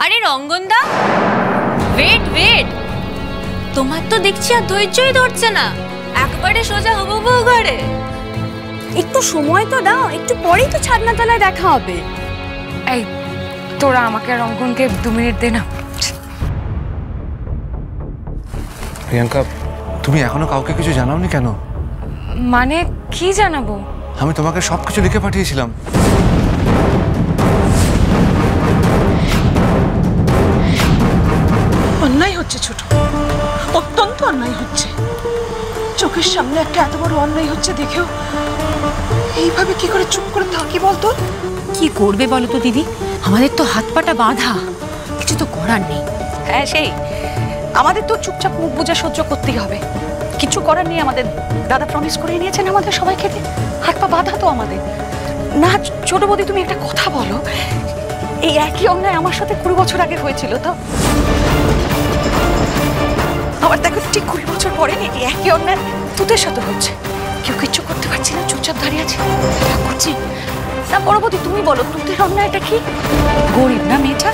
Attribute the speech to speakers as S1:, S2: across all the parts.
S1: আরে রঙ্গনদা, wait wait, তোমার তো দেখছি আর ধৈর্যই ধরছে না, একবারে সোজা হবো বউ ঘরে।
S2: একটু সময় তো দাও, একটু পরেই তো ছাদনা তলায় দেখা হবে।
S3: এই তোরা আমাকে রঙ্গনকে 2 মিনিট দে না।
S4: প্রিয়াঙ্কা, তুমি এখনো কাউকে কিছু জানাওনি কেন?
S3: মানে কি জানাবো?
S4: আমি তোমাকে সবকিছু লিখে পাঠিয়েছিলাম।
S5: অন্যায় হচ্ছে ছোট, অত্যন্ত অন্যায় হচ্ছে। চোখের সামনে একটা এত বড় অন্যায় হচ্ছে দেখেও এইভাবে কি করে চুপ করে থাকি বলতো?
S2: কি করবে বলো তো দিদি, আমাদের তো হাত পাটা বাঁধা, কিছু তো করার নেই।
S5: হ্যাঁ সেই, আমাদের তো চুপচাপ মুখ বুজে সহ্য করতেই হবে, কিছু করার নেই। আমাদের দাদা প্রমিস করে নিয়েছেন আমাদের সবাই খেতে, হাত পা বাঁধা তো আমাদের। না ছোট বৌদি, তুমি একটা কথা বলো, এই একই অন্যায় আমার সাথে 20 বছর আগে হয়েছিল তো। আবার দেখো ঠিক 20 বছর পরে এই একই অন্যায় তোদের সাথে হচ্ছে, কেউ কিচ্ছু করতে পারছি না, চুপচাপ দাঁড়িয়ে আছি, করছি না। বড় বৌদি তুমি বলো, তোদের অন্যায়টা কি? গরিব না মেয়েটা,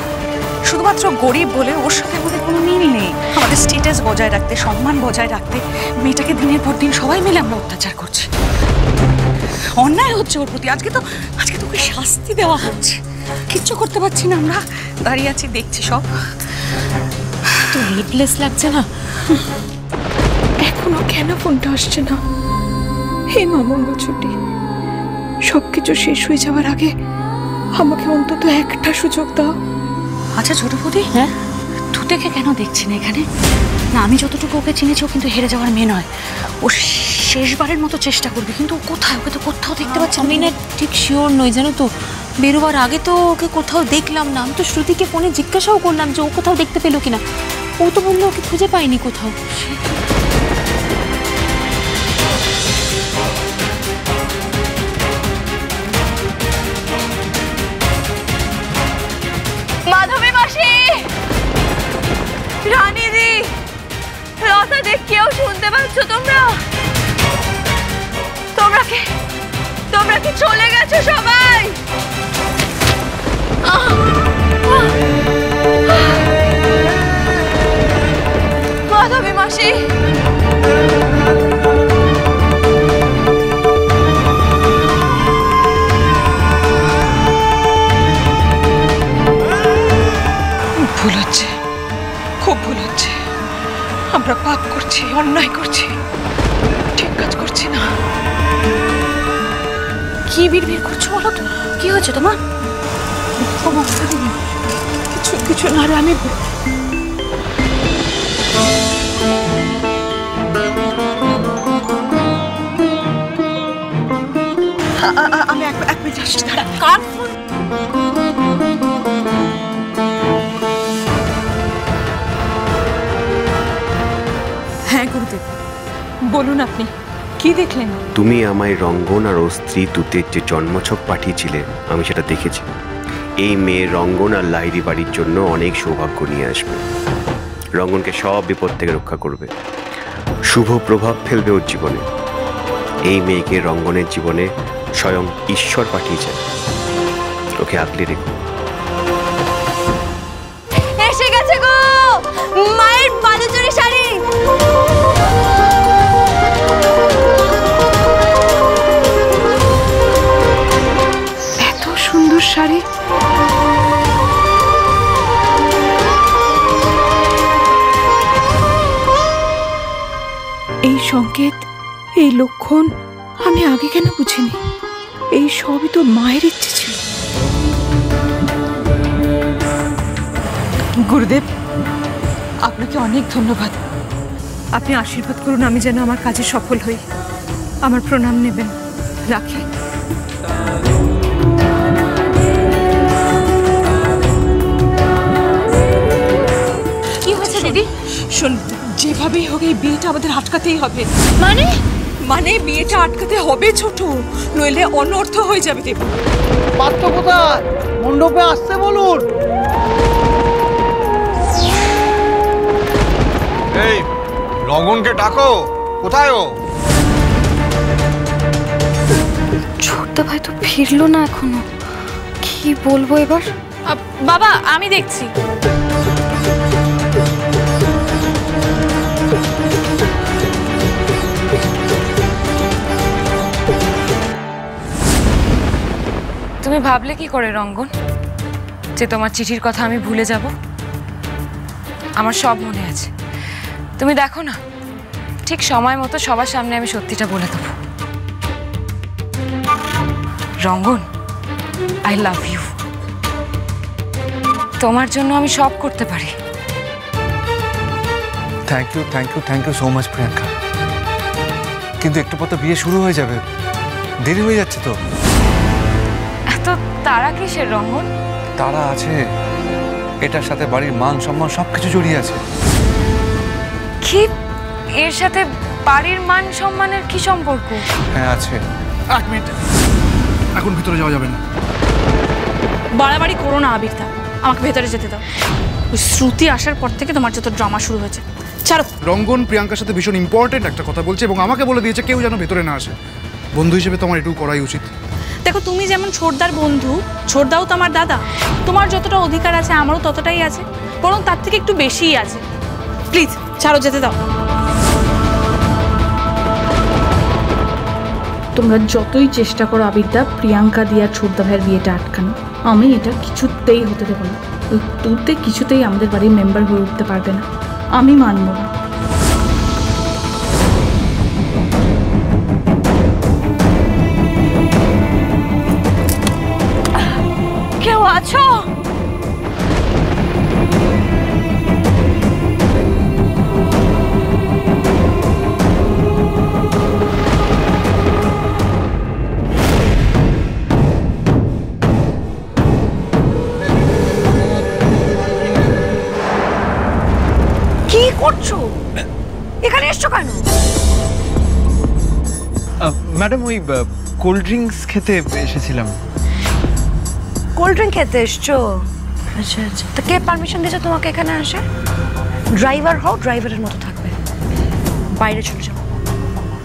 S5: শুধুমাত্র গরিব বলে ওর সাথে আমাদের কোনো মিল নেই। আমাদের স্ট্যাটাস বজায় রাখতে, সম্মান বজায় রাখতে মেয়েটাকে দিনের পর দিন সবাই মিলে আমরা অত্যাচার করছি, অন্যায় হচ্ছে ওর প্রতি। আজকে তোকে শাস্তি দেওয়া হচ্ছে, কিচ্ছু করতে পারছি না, আমরা দাঁড়িয়ে আছি দেখছি সব।
S2: তো হেল্পলেস লাগছে না?
S5: এখনো কেন ফোনটা আসছে না? হে মা মঙ্গল ছুটি, সবকিছু শেষ হয়ে যাওয়ার আগে আমাকে অন্তত একটা সুযোগ দাও। আচ্ছা ছোট বৌদি, হ্যাঁ তুই দেখে কেন দেখছি না এখানে? না আমি যতটুকু ওকে চিনেছি ও কিন্তু হেরে যাওয়ার মেয়ে নয়, ও শেষবারের মতো চেষ্টা করবে, কিন্তু ও কোথায়? ওকে তো কোথাও দেখতে পাচ্ছি।
S2: আমি না ঠিক শিওর নই জানো তো, বেরোবার আগে তো ওকে কোথাও দেখলাম না। আমি তো শ্রুতিকে ফোনে জিজ্ঞাসাও করলাম যে ও কোথাও দেখতে পেলো কিনা, ও তো বললো ওকে খুঁজে পাইনি কোথাও।
S1: মাধবী মাসি, রানী দি, লতা দেখ, কেউ শুনতে পাচ্ছ তোমরা? তোমরা কি চলে গেছো সবাই? মাধবী মাসি,
S5: ভুল হচ্ছে, খুব ভুল হচ্ছে। আমরা পাপ করছি, অন্যায় করছি, ঠিক কাজ করছি না। কি বিড়বিড় করছো বলো তো? কি হয়েছে তোমার? কিছু না রে, আমি এক মিনিট আসছি।
S2: কার ফোন?
S5: হ্যাঁ গুরুদেব, বলুন আপনি কি দেখলেন?
S6: তুমি আমায় রঙ্গন আর ওর স্ত্রী তুতের যে জন্মছক পাঠিয়েছিলে, আমি সেটা দেখেছি। এই মেয়ে রঙ্গন আর লাহিড়ী বাড়ির জন্য অনেক সৌভাগ্য নিয়ে আসবে, রঙ্গনকে সব বিপদ থেকে রক্ষা করবে, শুভ প্রভাব ফেলবে ওর জীবনে। এই মেয়েকে রঙ্গনের জীবনে স্বয়ং ঈশ্বর পাঠিয়েছেন, ওকে আগলে রেখো।
S1: এসে গেছে গো মায়ের বালুচরি শাড়ি।
S5: এত সুন্দর শাড়ি, এই সংকেত, এই লক্ষণ আমি আগে কেন বুঝিনি? এই সবই তো মায়ের ইচ্ছে ছিল। গুরুদেব, আপনাকে অনেক ধন্যবাদ। আপনি আশীর্বাদ করুন আমি যেন আমার কাজে সফল হই। আমার প্রণাম নেবেন, রাখি।
S2: কি হয়েছে দিদি?
S5: শোন, যেভাবেই হোক এই বিয়েটা আমাদের আটকাতেই হবে। মানে বিয়েটা আটকাতে হবে ছোট, নইলে অনর্থ হয়ে যাবে। দেব
S7: পাত্র কোথায়? মণ্ডপে আসতে বলুন।
S4: এই রঙ্গনকে ডাকো, কোথায় ও?
S3: ছোটদা ভাই তো ফিরলো না এখনো, কি বলবো এবার?
S2: বাবা আমি দেখছি।
S3: তুমি ভাবলে কি করে রঙ্গন যে তোমার চিঠির কথা আমি ভুলে যাব? আমার সব মনে আছে। তুমি দেখো না, ঠিক সময় মতো সবার সামনে আমি সত্যিটা বলে দেবো। Rangan, I love you. তোমার জন্য আমি সব করতে পারি।
S4: Thank you thank you thank you so much Priyanka. কিন্তু একটু পর তো বিয়ে শুরু হয়ে যাবে, দেরি হয়ে যাচ্ছে তো।
S3: এত তারা কিসের রঙ্গন?
S4: তারা আছে, এটার সাথে বাড়ির মান সম্মান সবকিছু জড়িয়ে আছে।
S3: কি এর সাথে বাড়ির মান সম্মানের কি সম্পর্ক?
S4: হ্যাঁ আছে।
S7: 1 মিনিট, এখন ভিতরে যাওয়া যাবে না।
S2: বাড়াবাড়ি করো না আবিরদা, আমাকে ভেতরে যেতে দাও। ওই শ্রুতি আসার পর থেকে তোমার যত ড্রামা শুরু হয়েছে, ছাড়ো।
S7: রঙ্গন প্রিয়াঙ্কার সাথে ভীষণ ইম্পর্টেন্ট একটা কথা বলছে এবং আমাকে বলে দিয়েছে কেউ যেন ভেতরে না আসে। বন্ধু হিসেবে তোমার এটুকু করাই উচিত।
S2: দেখো তুমি যেমন ছোটদার বন্ধু, ছোটদাও তো আমার দাদা। তোমার যতটা অধিকার আছে আমারও ততটাই আছে, বরং তার থেকে একটু বেশিই আছে। প্লিজ ছাড়ো, যেতে দাও।
S8: তোমরা যতই চেষ্টা করো আবিরদা প্রিয়াঙ্কা দিয়া ছোটদা ভাইয়ের বিয়েটা আটকানো, আমি এটা কিছুতেই হতে দেবো না। ওই তুতে কিছুতেই আমাদের বাড়ির মেম্বার হয়ে উঠতে পারবে না, আমি মানব না।
S5: কেউ আছো? কি করছো? এখানে এসছো কেন?
S9: ম্যাডাম ওই কোল্ড ড্রিঙ্কস খেতে এসেছিলাম।
S5: কোল্ড ড্রিঙ্ক খেতে এসছো? আচ্ছা আচ্ছা, তা কে পারমিশন দিয়েছে তোমাকে এখানে আসে? ড্রাইভার হও, ড্রাইভারের মতো থাকবে। বাইরে চলে যাও,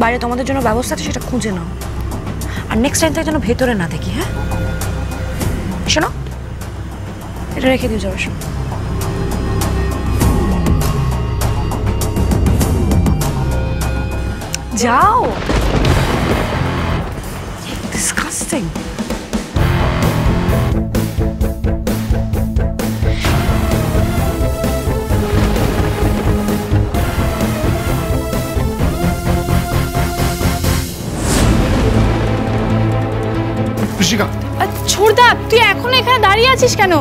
S5: বাইরে তোমাদের জন্য ব্যবস্থা আছে, সেটা খুঁজে নাও। আর নেক্সট টাইম থেকে যেন ভেতরে না দেখি। হ্যাঁ শোনো, এটা রেখে দিয়ে যাও। শোনো, যাও। ডিসকাস্টিং।
S7: ঋষিকা,
S2: ছোটদা তুই এখনো এখানে দাঁড়িয়ে আছিস কেন?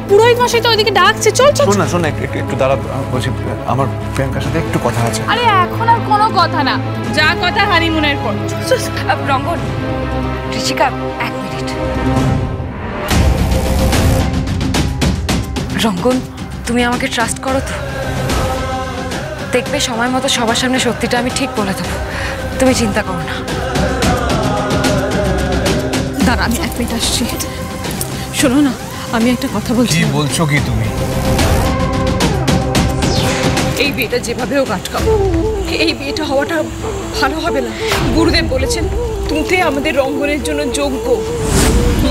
S2: পুরোহিত মশাই তো ওইদিকে ডাকছে, চল চল।
S4: শোন না শোন না, একটু দাঁড়া, বলছি আমার প্রিয়াঙ্কার সাথে একটু কথা আছে।
S2: আরে এখন আর কোনো কথা না, যা কথা হানিমুনের পর।
S3: রঙ্গন, ঋষিকা 1 মিনিট। রঙ্গন, তুমি আমাকে ট্রাস্ট করো তো? দেখবে সময় মতো সবার সামনে সত্যিটা আমি ঠিক বলে দেবো, তুমি চিন্তা করো না।
S2: দাঁড়া, আমি 1 মিনিট আসছি। শোনো না, আমি একটা কথা বলছি।
S4: কি বলছো কি তুমি?
S10: এই বিয়েটা যেভাবে হোক আটকাও। এই বিয়েটা হওয়াটা ভালো হবে না। গুরুদেব বলেছেন তুতে আমাদের রঙ্গনের জন্য যোগ্য।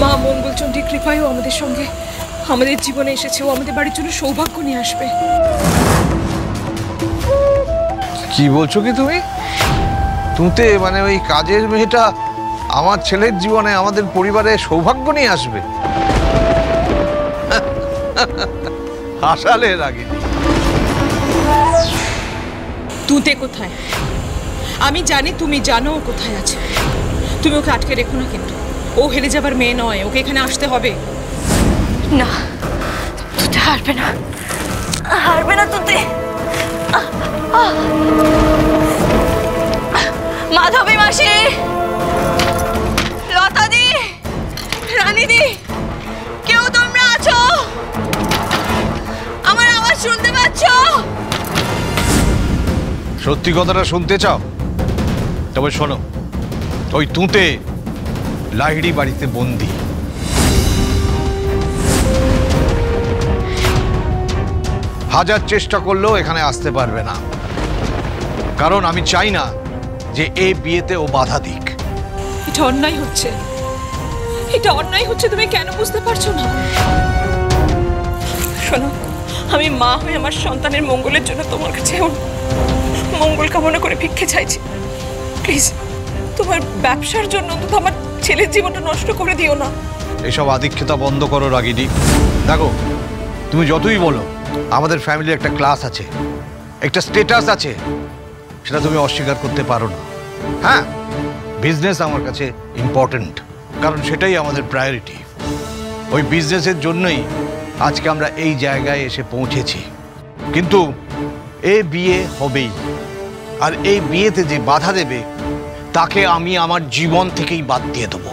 S10: মা মঙ্গলচণ্ডীর কৃপায়ও আমাদের সঙ্গে আমাদের জীবনে এসেছে, ও আমাদের বাড়ির জন্য সৌভাগ্য নিয়ে আসবে।
S11: কি বলছো কি তুমি? তুতে মানে ওই কাজের মেয়েটা আমার ছেলের জীবনে আমাদের পরিবারে সৌভাগ্য নিয়ে আসবে? হাসালে লাগে।
S10: তুতে কোথায়? আমি জানি তুমি জানো ও কোথায় আছে। তুমি ওকে আটকে রেখো না কিন্তু। ও হেরে যাবার মেয়ে নয়, ওকে এখানে আসতে হবে।
S5: না, তুতে হারবে না, হারবে না তুতে। মাধবী মাসি, লতাদি, রানীদি, কেউ তোমরা আছো? আমার আওয়াজ শুনতে পাচ্ছ?
S11: সত্যি কথাটা শুনতে চাও? তবে শোনো, ওই তুতে লাহিড়ি বাড়িতে বন্দি। হাজার চেষ্টা করলেও এখানে আসতে পারবে না, কারণ আমি চাই না যে এই বিয়েতে ও বাধা দিক।
S10: এটা অন্যায় হচ্ছে, এটা অন্যায় হচ্ছে। তুমি কেন বুঝতে পারছো না? শোনো, আমি মা হয়ে আমার সন্তানের মঙ্গলের জন্য তোমার কাছে মঙ্গল কামনা করে ভিক্ষে চাইছি। প্লিজ তোমার ব্যবসার জন্য অন্তত আমার ছেলের জীবনটা নষ্ট করে দিও না।
S11: এসব আধিক্যতা বন্ধ করো রাগিনী। দেখো, তুমি যতই বলো আমাদের ফ্যামিলির একটা ক্লাস আছে, একটা স্ট্যাটাস আছে, সেটা তুমি অস্বীকার করতে পারো না। হ্যাঁ, বিজনেস আমার কাছে ইম্পর্টেন্ট, কারণ সেটাই আমাদের প্রায়োরিটি। ওই বিজনেসের জন্যই আজকে আমরা এই জায়গায় এসে পৌঁছেছি। কিন্তু এই বিয়ে হবেই, আর এই বিয়েতে যে বাধা দেবে তাকে আমি আমার জীবন থেকেই বাদ দিয়ে দেবো।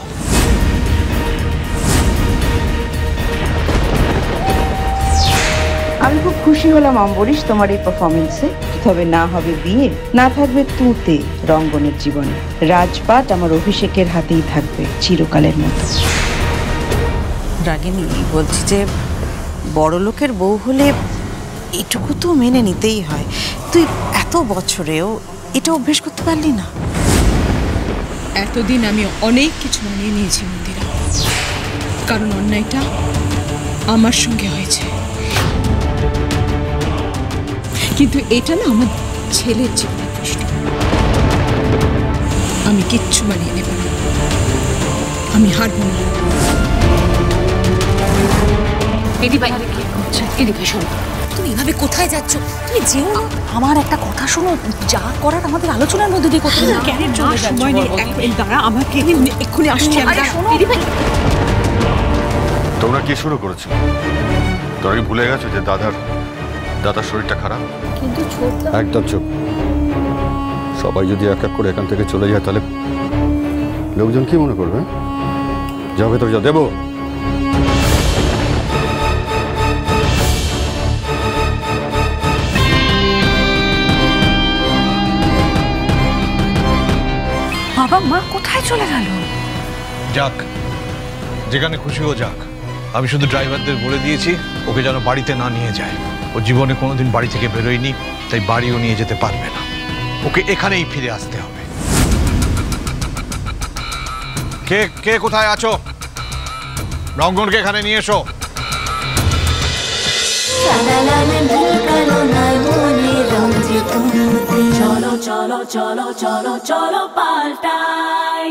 S12: আমি খুব খুশি হলাম অম্বরীশ তোমার এই পারফরমেন্সে। তবে না হবে বিয়ে, না থাকবে তুতে রঙ্গনের জীবনে। রাজপাট আমার অভিষেকের হাতেই থাকবে চিরকালের মতো।
S13: রাগিনী, বলছি যে বড় লোকের বউ হলে এটুকু তো মেনে নিতেই হয়। তুই এত বছরেও এটা অভ্যেস করতে পারলি না?
S10: এতদিন আমি অনেক কিছু মানিয়ে নিয়েছি মন্দিরা, কারণ অন্যায়টা আমার সঙ্গে হয়েছে। কিন্তু এটা না আমার ছেলের জীবনের প্রশ্ন। আমি কিচ্ছু মানিয়ে নেব না, আমি হারবো না।
S5: দিদিভাই কি করছে? দিদিভাই শোনো, তুমি এভাবে কোথায় যাচ্ছ? তুমি যেও না। আমার একটা কথা শোনো, যা করার আমাদের আলোচনার মধ্যে দিয়ে করতে না। কেন চলে যাচ্ছ? সময় নেই, দাঁড়া, আমাকে এক্ষুনি আসছি আমি। দিদিভাই,
S14: তোমরা কি শুরু করেছো? তোমরা কি ভুলে গেছো যে দাদার শরীরটা খারাপ?
S5: কিন্তু
S14: একদম চুপ। সবাই যদি এক এক করে এখান থেকে চলে যায় তাহলে লোকজন কি মনে করবে? যাও ভেতরে যাও। দেবো,
S5: বাবা মা কোথায় চলে গেল?
S11: যাক, যেখানে খুশি ও যাক। আমি শুধু ড্রাইভারদের বলে দিয়েছি ওকে যেন বাড়িতে না নিয়ে যায়। ও জীবনে কোনোদিন বাড়ি থেকে বেরোয়নি, তাই বাড়িও নিয়ে যেতে পারবে না। ওকে এখানেই ফিরে আসতে হবে। কে কে কোথায় আছো? রঙ্গনকে এখানে নিয়ে এসো।
S15: চলো চলো চলো চলো চলো পাল্টাই।